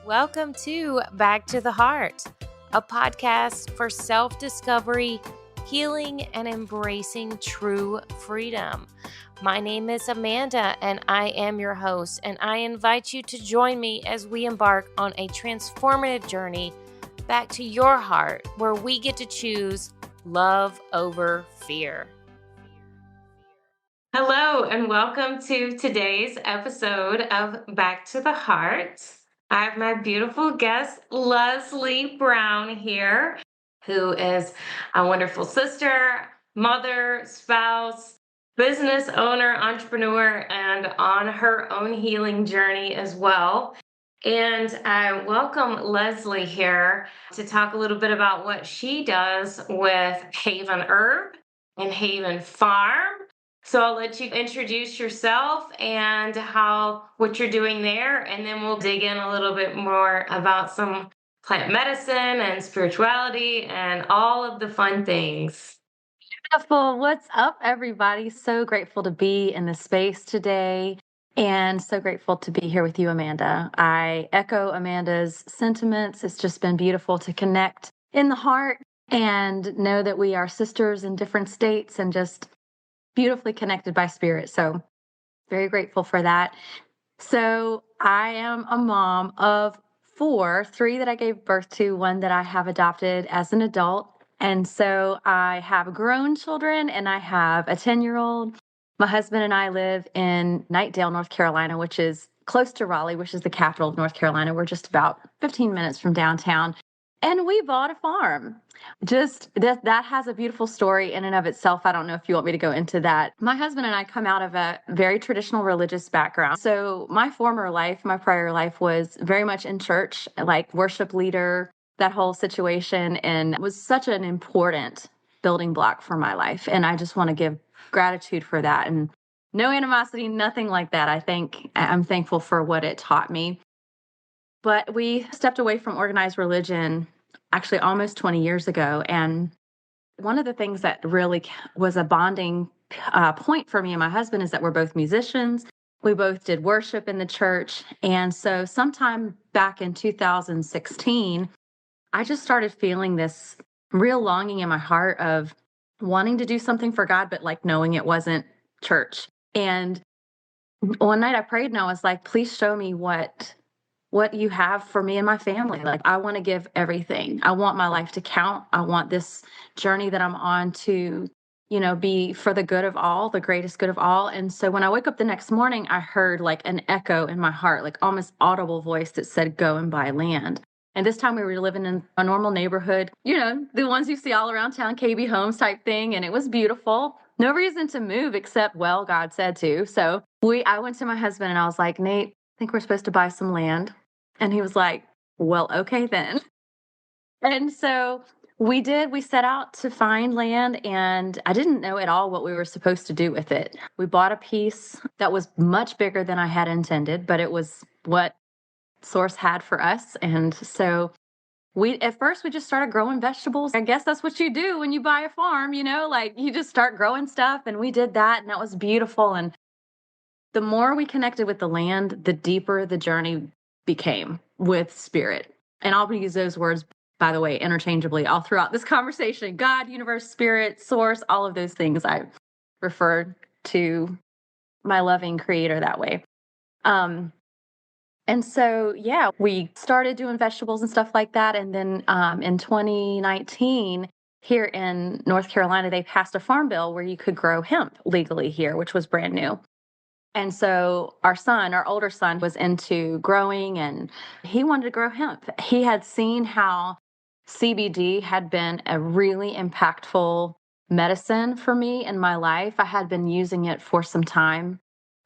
Welcome to Back to the Heart, a podcast for self-discovery, healing, and embracing true freedom. My name is Amanda, and I am your host, and I invite you to join me as we embark on a transformative journey back to your heart, where we get to choose love over fear. Hello, and welcome to today's episode of Back to the Heart. I have my beautiful guest, Leslie Brown, here, who is a wonderful sister, mother, spouse, business owner, entrepreneur, and on her own healing journey as well. And I welcome Leslie here to talk a little bit about what she does with Haven Herb and Haven Farm. So I'll let you introduce yourself and what you're doing there, and then we'll dig in a little bit more about some plant medicine and spirituality and all of the fun things. Beautiful. What's up, everybody? So grateful to be in this space today and so grateful to be here with you, Amanda. I echo Amanda's sentiments. It's just been beautiful to connect in the heart and know that we are sisters in different states and just beautifully connected by spirit. So very grateful for that. So I am a mom of three that I gave birth to, one that I have adopted as an adult. And so I have grown children and I have a 10-year-old. My husband and I live in Knightdale, North Carolina, which is close to Raleigh, which is the capital of North Carolina. We're just about 15 minutes from downtown. And we bought a farm. Just that has a beautiful story in and of itself. I don't know if you want me to go into that. My husband and I come out of a very traditional religious background. So my prior life was very much in church, like worship leader, that whole situation, and it was such an important building block for my life. And I just want to give gratitude for that. And no animosity, nothing like that. I'm thankful for what it taught me. But we stepped away from organized religion actually almost 20 years ago. And one of the things that really was a bonding point for me and my husband is that we're both musicians. We both did worship in the church. And so sometime back in 2016, I just started feeling this real longing in my heart of wanting to do something for God, but like knowing it wasn't church. And one night I prayed and I was like, please show me what you have for me and my family. Like, I want to give everything. I want my life to count. I want this journey that I'm on to, be for the good of all, the greatest good of all. And so when I wake up the next morning, I heard like an echo in my heart, like almost audible voice that said, go and buy land. And this time we were living in a normal neighborhood, the ones you see all around town, KB homes type thing. And it was beautiful. No reason to move except, well, God said to. So I went to my husband and I was like, Nate, I think we're supposed to buy some land. And he was like, well, okay then. And so we did. We set out to find land, and I didn't know at all what we were supposed to do with it. We bought a piece that was much bigger than I had intended, but it was what Source had for us. And so at first we just started growing vegetables. I guess that's what you do when you buy a farm, like you just start growing stuff. And we did that, and that was beautiful. And the more we connected with the land, the deeper the journey became with spirit. And I'll use those words, by the way, interchangeably all throughout this conversation. God, universe, spirit, source, all of those things. I refer to my loving creator that way. And so, we started doing vegetables and stuff like that. And then in 2019, here in North Carolina, they passed a farm bill where you could grow hemp legally here, which was brand new. And so our older son, was into growing, and he wanted to grow hemp. He had seen how CBD had been a really impactful medicine for me in my life. I had been using it for some time,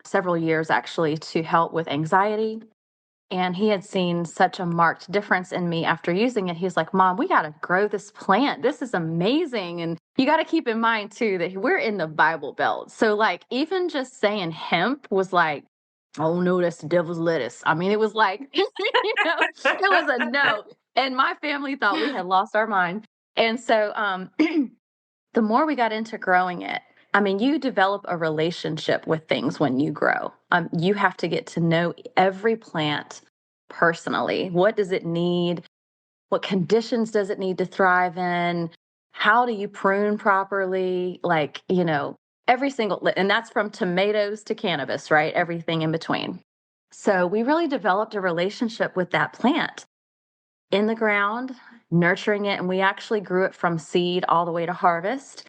several years actually, to help with anxiety. And he had seen such a marked difference in me after using it. He was like, Mom, we got to grow this plant. This is amazing. And you got to keep in mind, too, that we're in the Bible Belt. So, like, even just saying hemp was like, oh, no, that's the devil's lettuce. I mean, it was like, it was a no. And my family thought we had lost our mind. And so the more we got into growing it, I mean, you develop a relationship with things when you grow. You have to get to know every plant personally. What does it need? What conditions does it need to thrive in? How do you prune properly? Like, every single, and that's from tomatoes to cannabis, right? Everything in between. So we really developed a relationship with that plant in the ground, nurturing it. And we actually grew it from seed all the way to harvest.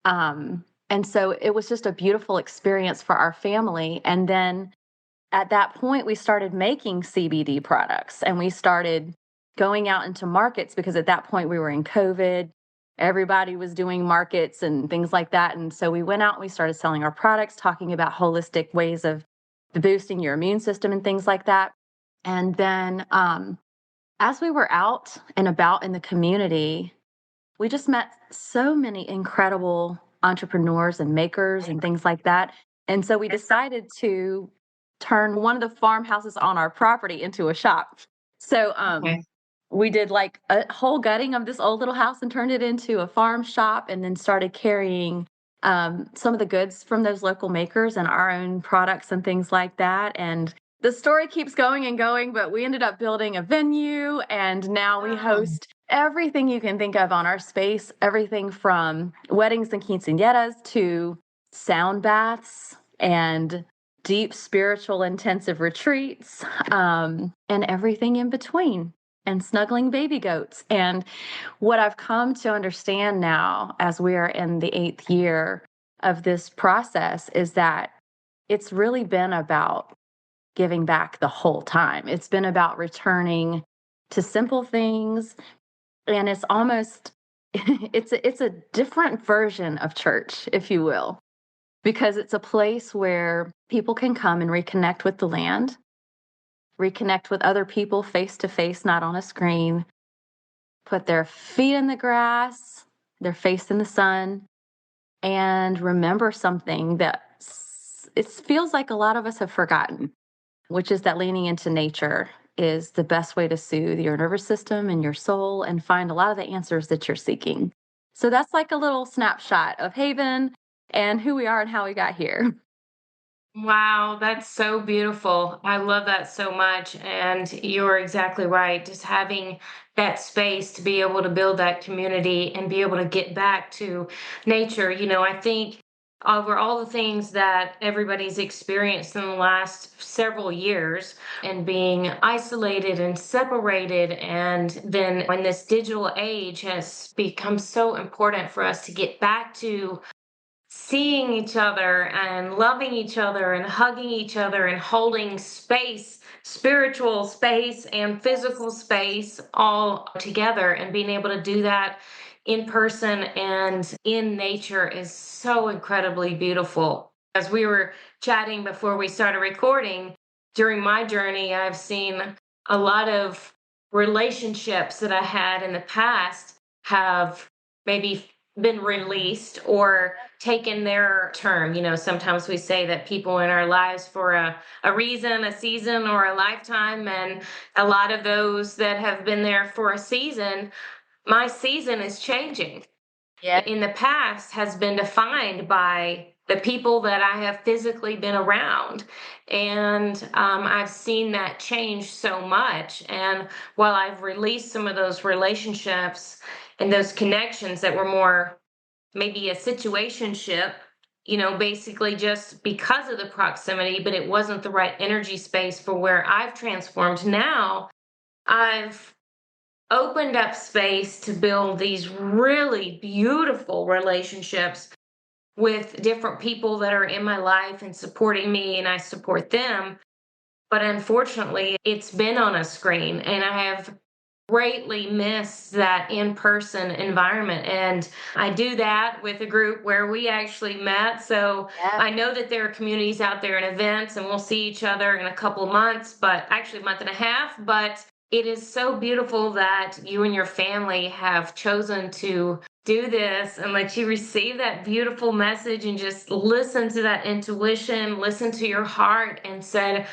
And so it was just a beautiful experience for our family. And then at that point, we started making CBD products and we started going out into markets because at that point we were in COVID. Everybody was doing markets and things like that. And so we went out and we started selling our products, talking about holistic ways of boosting your immune system and things like that. And then as we were out and about in the community, we just met so many incredible entrepreneurs and makers and things like that. And so we decided to turn one of the farmhouses on our property into a shop. So Okay. we did like a whole gutting of this old little house and turned it into a farm shop and then started carrying some of the goods from those local makers and our own products and things like that. And the story keeps going and going, but we ended up building a venue and now we Oh, host everything you can think of on our space, everything from weddings and quinceañeras to sound baths and deep spiritual intensive retreats, and everything in between, and snuggling baby goats. And what I've come to understand now, as we are in the 8th year of this process, is that it's really been about giving back the whole time. It's been about returning to simple things, and it's almost it's a different version of church, if you will, because it's a place where people can come and reconnect with the land, reconnect with other people face to face, not on a screen, put their feet in the grass, their face in the sun, and remember something that it feels like a lot of us have forgotten, which is that leaning into nature is the best way to soothe your nervous system and your soul and find a lot of the answers that you're seeking. So that's like a little snapshot of Haven and who we are and how we got here. wow, that's so beautiful. I love that so much. And you're exactly right. Just having that space to be able to build that community and be able to get back to nature. I think over all the things that everybody's experienced in the last several years and being isolated and separated, and then when this digital age has become so important for us to get back to seeing each other and loving each other and hugging each other and holding space, spiritual space and physical space all together, and being able to do that in person and in nature is so incredibly beautiful. As we were chatting before we started recording, during my journey, I've seen a lot of relationships that I had in the past have maybe been released or taken their term. Sometimes we say that people in our lives for a reason, a season, or a lifetime. And a lot of those that have been there for a season, my season is changing. Yeah. In the past has been defined by the people that I have physically been around. And I've seen that change so much. And while I've released some of those relationships and those connections that were more maybe a situationship, basically just because of the proximity, but it wasn't the right energy space for where I've transformed. Now I've opened up space to build these really beautiful relationships with different people that are in my life and supporting me, and I support them. But unfortunately, it's been on a screen, and I have greatly miss that in-person environment. And I do that with a group where we actually met. So Yeah. I know that there are communities out there and events, and we'll see each other in a couple of months, but actually a month and a half. But it is so beautiful that you and your family have chosen to do this and let you receive that beautiful message and just listen to that intuition, listen to your heart, and said,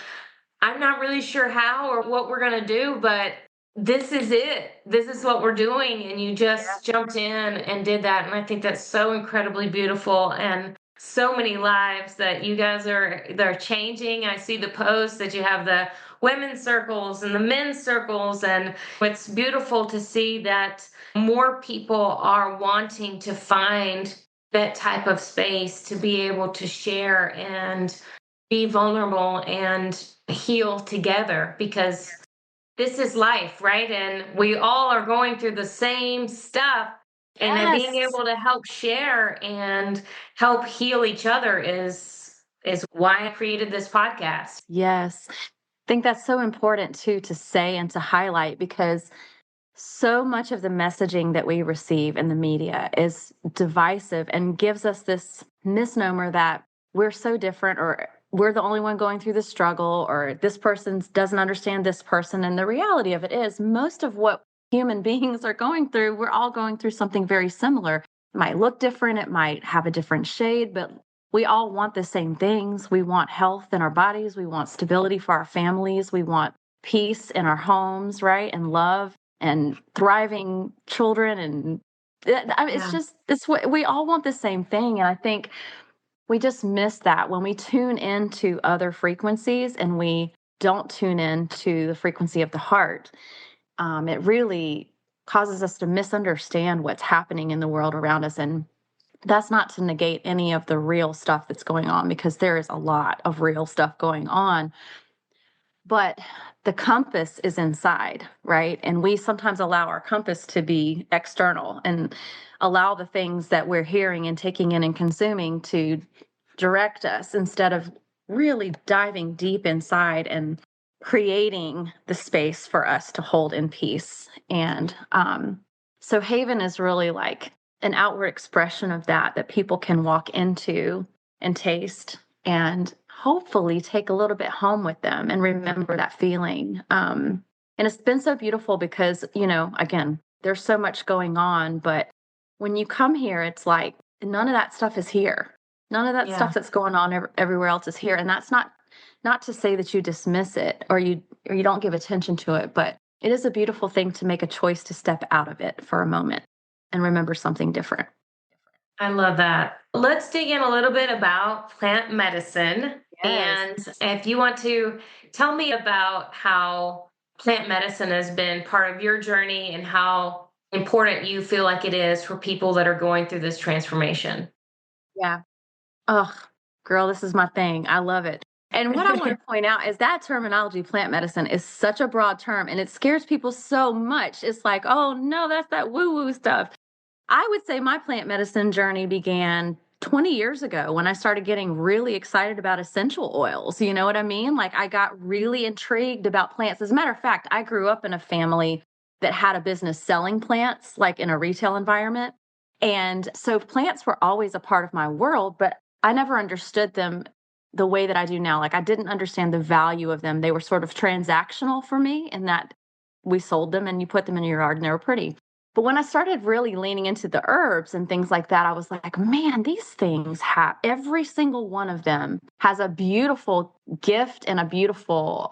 I'm not really sure how or what we're going to do, but this is it. This is what we're doing. And you just jumped in and did that. And I think that's so incredibly beautiful, and so many lives that you guys are, they're changing. I see the post that you have the women's circles and the men's circles. And it's beautiful to see that more people are wanting to find that type of space to be able to share and be vulnerable and heal together, because this is life, right? And we all are going through the same stuff. And then being Yes. able to help share and help heal each other is why I created this podcast. Yes. I think that's so important too to say and to highlight, because so much of the messaging that we receive in the media is divisive and gives us this misnomer that we're so different, or we're the only one going through the struggle, or this person doesn't understand this person. And the reality of it is, most of what human beings are going through, we're all going through something very similar. It might look different, it might have a different shade, but we all want the same things. We want health in our bodies, we want stability for our families, we want peace in our homes, right? And love and thriving children. And I mean, it's Yeah. just, it's what we all want, the same thing. And I think we just miss that when we tune into other frequencies and we don't tune into the frequency of the heart. It really causes us to misunderstand what's happening in the world around us. And that's not to negate any of the real stuff that's going on, because there is a lot of real stuff going on, but the compass is inside, right? And we sometimes allow our compass to be external and allow the things that we're hearing and taking in and consuming to direct us, instead of really diving deep inside and creating the space for us to hold in peace. And so Haven is really like an outward expression of that, that people can walk into and taste and hopefully take a little bit home with them and remember that feeling. And it's been so beautiful because, again, there's so much going on, but when you come here, it's like none of that stuff is here. None of that Yeah. stuff that's going on everywhere else is here. And that's not to say that you dismiss it, or you don't give attention to it, but it is a beautiful thing to make a choice to step out of it for a moment and remember something different. I love that. Let's dig in a little bit about plant medicine. Yes. And if you want to tell me about how plant medicine has been part of your journey and how important you feel like it is for people that are going through this transformation. Yeah. Oh, girl, this is my thing. I love it. And what I want to point out is that terminology, plant medicine, is such a broad term and it scares people so much. It's like, oh no, that's that woo woo stuff. I would say my plant medicine journey began 20 years ago when I started getting really excited about essential oils. You know what I mean? Like, I got really intrigued about plants. As a matter of fact, I grew up in a family that had a business selling plants, like in a retail environment. And so plants were always a part of my world, but I never understood them the way that I do now. Like, I didn't understand the value of them. They were sort of transactional for me, in that we sold them and you put them in your yard and they were pretty. But when I started really leaning into the herbs and things like that, I was like, man, these things have, every single one of them has a beautiful gift and a beautiful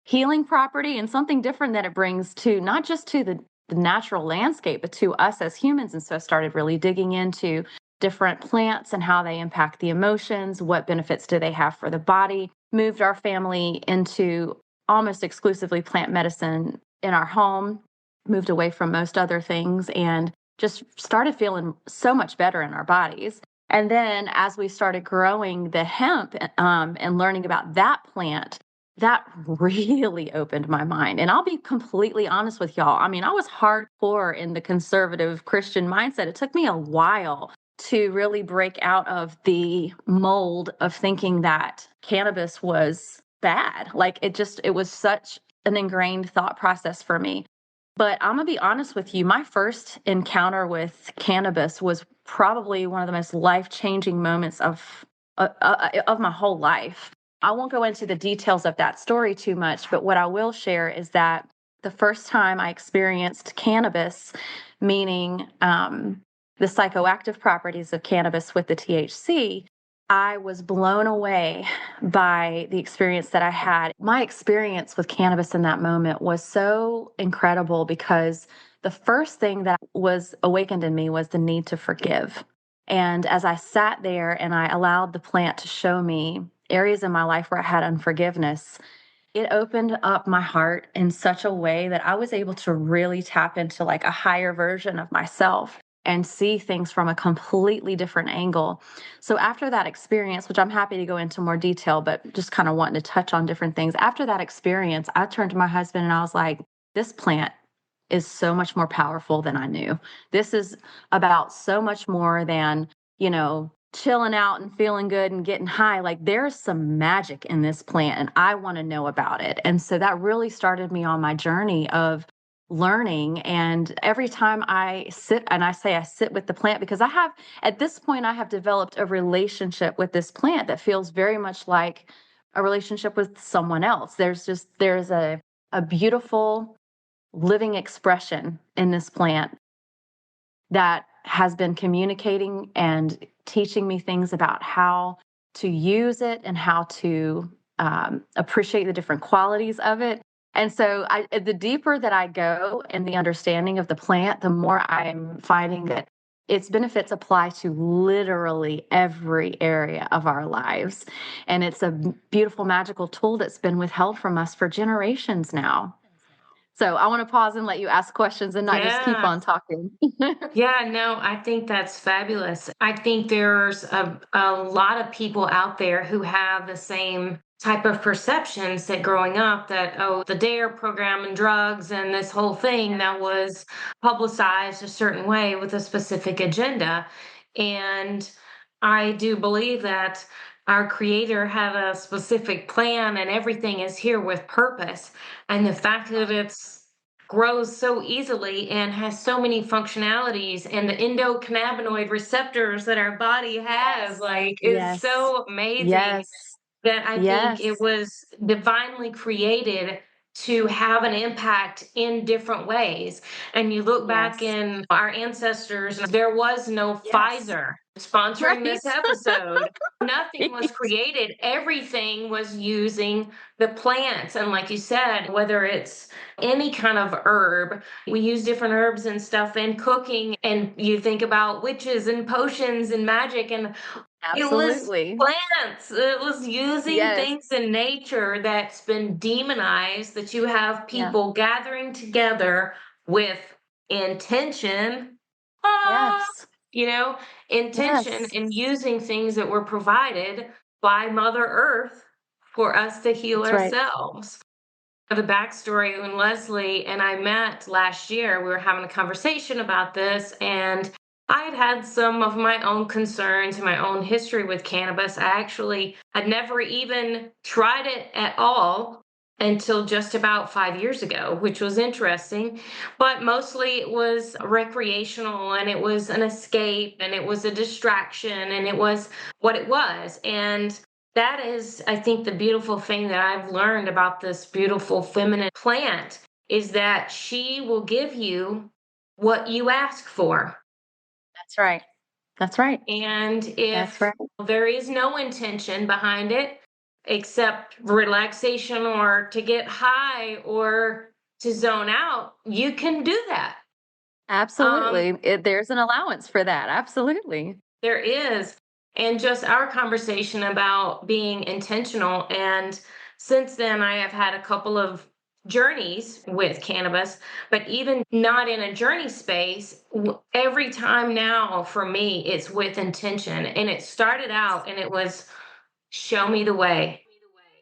healing property, and something different that it brings to not just to the natural landscape, but to us as humans. And so I started really digging into different plants and how they impact the emotions, what benefits do they have for the body. Moved our family into almost exclusively plant medicine in our home, moved away from most other things, and just started feeling so much better in our bodies. And then as we started growing the hemp and learning about that plant, that really opened my mind. And I'll be completely honest with y'all. I mean, I was hardcore in the conservative Christian mindset. It took me a while to really break out of the mold of thinking that cannabis was bad. Like, it was such an ingrained thought process for me. But I'm gonna be honest with you, my first encounter with cannabis was probably one of the most life-changing moments of my whole life. I won't go into the details of that story too much, but what I will share is that the first time I experienced cannabis, meaning the psychoactive properties of cannabis with the THC, I was blown away by the experience that I had. My experience with cannabis in that moment was so incredible, because the first thing that was awakened in me was the need to forgive. And as I sat there and I allowed the plant to show me areas in my life where I had unforgiveness, it opened up my heart in such a way that I was able to really tap into like a higher version of myself and see things from a completely different angle. So after that experience, which I'm happy to go into more detail, but just kind of wanting to touch on different things. After that experience, I turned to my husband and I was like, this plant is so much more powerful than I knew. This is about so much more than, chilling out and feeling good and getting high. Like there's some magic in this plant and I want to know about it. And so that really started me on my journey of learning. And every time I sit, and I say I sit with the plant because at this point, I have developed a relationship with this plant that feels very much like a relationship with someone else. There's a beautiful living expression in this plant that has been communicating and teaching me things about how to use it and how to appreciate the different qualities of it. And so, the deeper that I go in the understanding of the plant, the more I'm finding that its benefits apply to literally every area of our lives. And it's a beautiful, magical tool that's been withheld from us for generations now. So I want to pause and let you ask questions and not just keep Yeah. on talking. Yeah, no, I think that's fabulous. I think there's a lot of people out there who have the same type of perceptions that growing up that, oh, the DARE program and drugs and this whole thing that was publicized a certain way with a specific agenda. And I do believe that our creator had a specific plan and everything is here with purpose. And the fact that it's grows so easily and has so many functionalities and the endocannabinoid receptors that our body has Yes. like is Yes. so amazing Yes. that I think it Yes. was divinely created to have an impact in different ways. And you look back Yes. in our ancestors, there was no Yes. Pfizer sponsoring Right. this episode. Nothing was Right. created. Everything was using the plants. And like you said, whether it's any kind of herb, we use different herbs and stuff in cooking. And you think about witches and potions and magic, and it was Absolutely. plants. It was using Yes. things in nature that's been demonized, that you have Yeah. people gathering together with intention. Ah, Yes. you know, intention Yes. and using things that were provided by Mother Earth for us to heal That's right. ourselves. The backstory: when Leslie and I met last year, we were having a conversation about this, and I had some of my own concerns and my own history with cannabis. I actually had never even tried it at all until just about 5 years ago, which was interesting. But mostly it was recreational and it was an escape and it was a distraction and it was what it was. And that is, I think, the beautiful thing that I've learned about this beautiful feminine plant is that she will give you what you ask for. That's right. That's right. And That's if right. there is no intention behind it, except relaxation or to get high or to zone out, you can do that. Um, Absolutely. There's an allowance for that. Absolutely. There is. And just our conversation about being intentional. And since then, I have had a couple of journeys with cannabis, but even not in a journey space, every time now for me, it's with intention. And it started out and it was show me the way.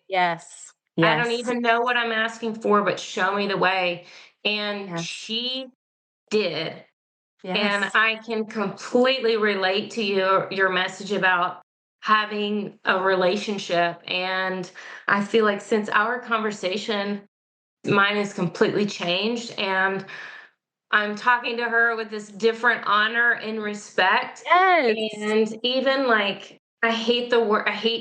Yes. I don't Yes. even know what I'm asking for, but show me the way. And Yes. she did. And Yes. I can completely relate to your message about having a relationship. And I feel like since our conversation, mine has completely changed. And I'm talking to her with this different honor and respect. Yes. And even like, I hate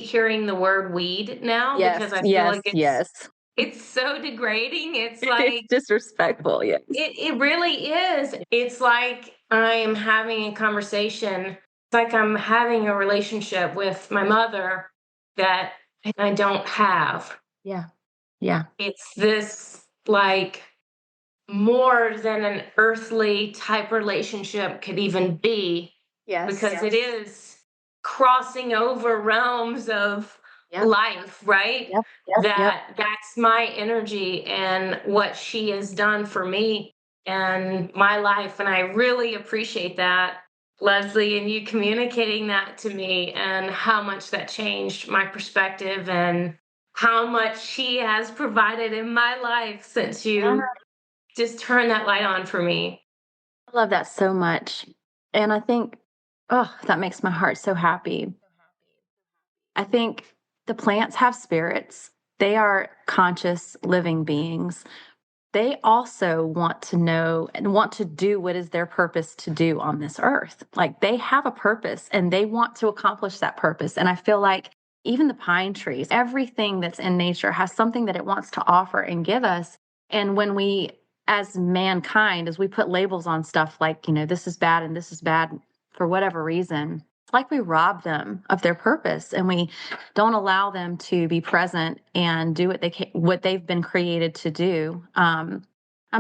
hearing the word weed now Yes. because I feel Yes. like Yes. it's so degrading. It's It's like disrespectful. Yes. it really is. It's like I am having a conversation. It's like I'm having a relationship with my mother that I don't have. Yeah. Yeah. It's this like more than an earthly type relationship could even be, Yes. because it is crossing over realms of Yep. life, right? Yep. Yep. That's my energy and what she has done for me and my life. And I really appreciate that, Leslie, and you communicating that to me and how much that changed my perspective and how much she has provided in my life since Yeah. you just turned that light on for me. I love that so much. And I think, oh, that makes my heart so happy. I think the plants have spirits. They are conscious living beings. They also want to know and want to do what is their purpose to do on this earth. Like they have a purpose and they want to accomplish that purpose. And I feel like even the pine trees, everything that's in nature has something that it wants to offer and give us. And when we, as mankind, as we put labels on stuff like, this is bad and this is bad for whatever reason, it's like we rob them of their purpose and we don't allow them to be present and do what they've been created to do. I'm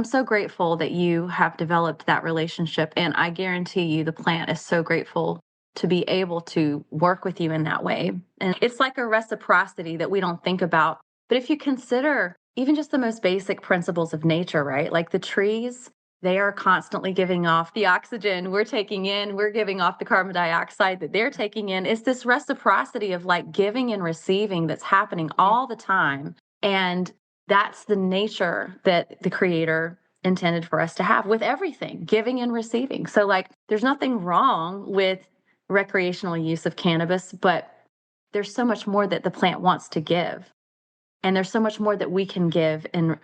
so grateful that you have developed that relationship, and I guarantee you, the plant is so grateful to be able to work with you in that way. And it's like a reciprocity that we don't think about. But if you consider even just the most basic principles of nature, right? Like the trees, they are constantly giving off the oxygen we're taking in, we're giving off the carbon dioxide that they're taking in. It's this reciprocity of like giving and receiving that's happening all the time. And that's the nature that the creator intended for us to have with everything, giving and receiving. So, like, there's nothing wrong with recreational use of cannabis, but there's so much more that the plant wants to give, and there's so much more that we can give in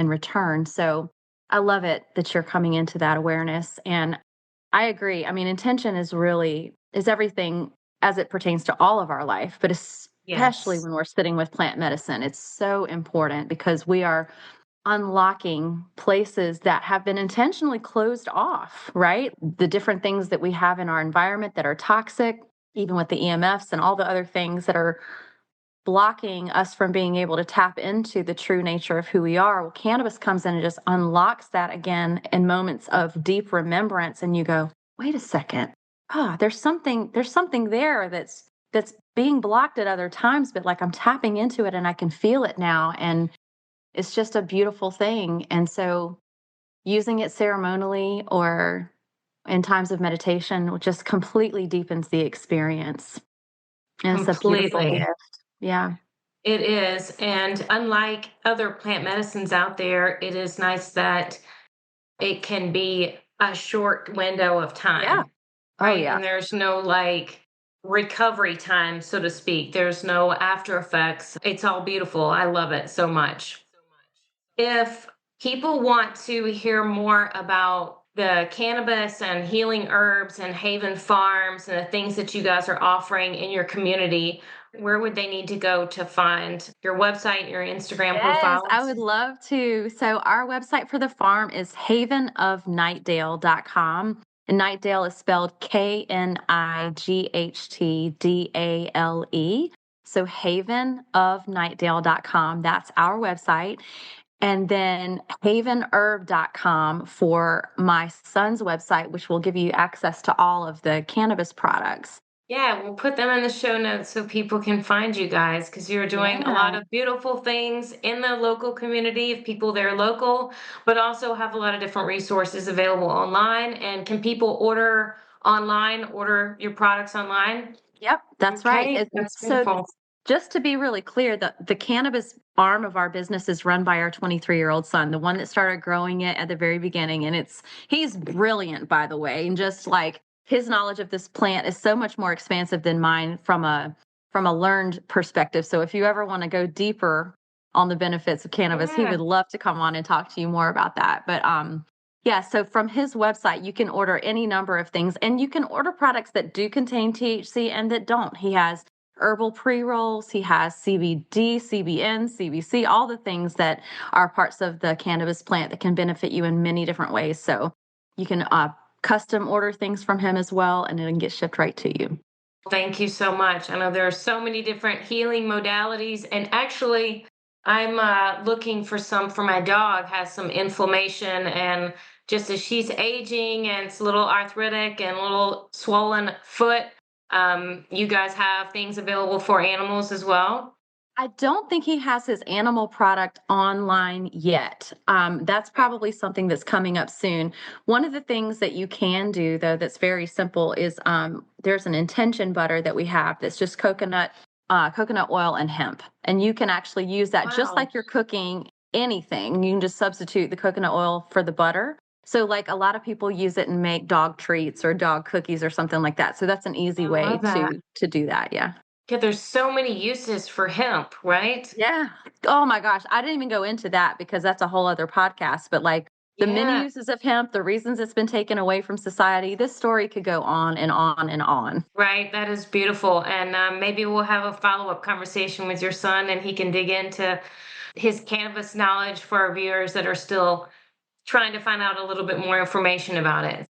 return. So I love it that you're coming into that awareness, and I agree. I mean, intention is everything as it pertains to all of our life, but especially Yes. when we're sitting with plant medicine. It's so important because we are unlocking places that have been intentionally closed off, right? The different things that we have in our environment that are toxic, even with the EMFs and all the other things that are blocking us from being able to tap into the true nature of who we are. Well, cannabis comes in and just unlocks that again in moments of deep remembrance. And you go, wait a second. There's something there that's being blocked at other times, but like I'm tapping into it and I can feel it now. And it's just a beautiful thing. And so using it ceremonially or in times of meditation just completely deepens the experience. And it's a beautiful Completely. gift. Yeah. It is. And unlike other plant medicines out there, it is nice that it can be a short window of Yeah. time, Oh, right? yeah. And there's no like recovery time, so to speak. There's no after effects. It's all beautiful. I love it so much. If people want to hear more about the cannabis and healing herbs and Haven Farms and the things that you guys are offering in your community, where would they need to go to find your website, your Instagram Yes, I profiles? would love to. So our website for the farm is havenofnightdale.com. And Nightdale is spelled Knightdale. So havenofnightdale.com. That's our website. And then havenherb.com for my son's website, which will give you access to all of the cannabis products. Yeah, we'll put them in the show notes so people can find you guys because you're doing a lot Yeah. of beautiful things in the local community of people that are local, but also have a lot of different resources available online. And can people order online, order your products online? Yep, that's right. Okay, that's So beautiful. just to be really clear, the cannabis arm of our business is run by our 23-year-old son, the one that started growing it at the very beginning. And he's brilliant, by the way. And just like his knowledge of this plant is so much more expansive than mine from a learned perspective. So if you ever want to go deeper on the benefits of cannabis, he Yeah. would love to come on and talk to you more about that. But yeah, so from his website, you can order any number of things and you can order products that do contain THC and that don't. He has herbal pre-rolls, he has CBD, CBN, CBC, all the things that are parts of the cannabis plant that can benefit you in many different ways. So you can custom order things from him as well, and it can get shipped right to you. Thank you so much. I know there are so many different healing modalities, and actually, I'm looking for some for my dog. Has some inflammation, and just as she's aging and it's a little arthritic and a little swollen foot, You guys have things available for animals as well? I don't think he has his animal product online yet. That's Okay. probably something that's coming up soon. One of the things that you can do, though, that's very simple is there's an intention butter that we have that's just coconut oil and hemp, and you can actually use that just Wow. like you're cooking anything. You can just substitute the coconut oil for the butter. So, like a lot of people use it and make dog treats or dog cookies or something like that. So that's an easy I way love that. to do that. Yeah. Yeah, there's so many uses for hemp, right? Yeah. Oh my gosh, I didn't even go into that because that's a whole other podcast, but, like, the many Yeah, uses of hemp, the reasons it's been taken away from society, this story could go on and on and on. right. That is beautiful. And maybe we'll have a follow-up conversation with your son and he can dig into his cannabis knowledge for our viewers that are still trying to find out a little bit more information about it.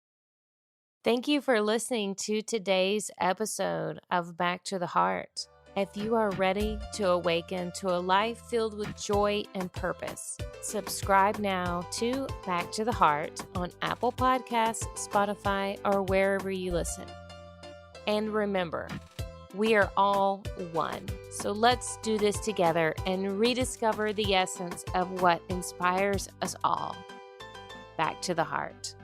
Thank you for listening to today's episode of Back to the Heart. If you are ready to awaken to a life filled with joy and purpose, subscribe now to Back to the Heart on Apple Podcasts, Spotify, or wherever you listen. And remember, we are all one. So let's do this together and rediscover the essence of what inspires us all. Back to the Heart.